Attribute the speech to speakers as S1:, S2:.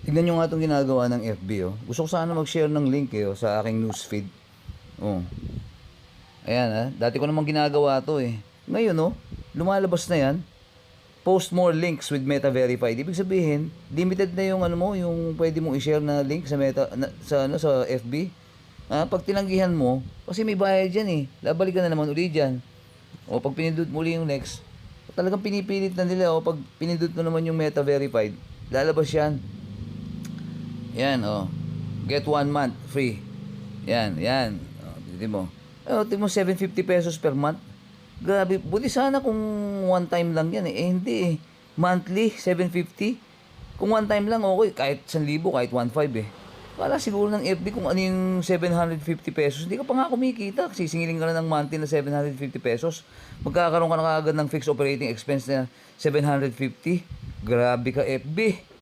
S1: Tignan nyo nga itong ginagawa ng FB, oh. Gusto ko sana mag-share ng link, eh, oh, sa aking newsfeed. Oh. Ayan, ha. Dati ko namang ginagawa to, eh. Ngayon, oh, lumalabas na yan. Post more links with Meta Verified. Ibig sabihin, limited na yung ano mo, yung pwede mong i-share na link sa Meta sa FB. Pag tinanggihan mo, kasi may bayad diyan eh. Babalik ka na naman uli diyan. O pag pinindot mo uli yung next, talagang pinipilit na nila. O pag pinindot mo naman yung Meta Verified, lalabas yan. Yan, oh. Get 1 month free. Yan, yan. Oh, tingnan mo. Tingnan mo, 750 pesos per month. Grabe, buti sana kung one time lang yan eh. Hindi eh. Monthly, 750. Kung one time lang, okay. Kahit 1,000, kahit 1,500 eh. Wala siguro ng FB kung ano yung 750 pesos. Hindi ka pa nga kumikita. Sisingilin ka na ng monthly na 750 pesos. Magkakaroon ka na kaagad ng fixed operating expense na 750. Grabe ka FB.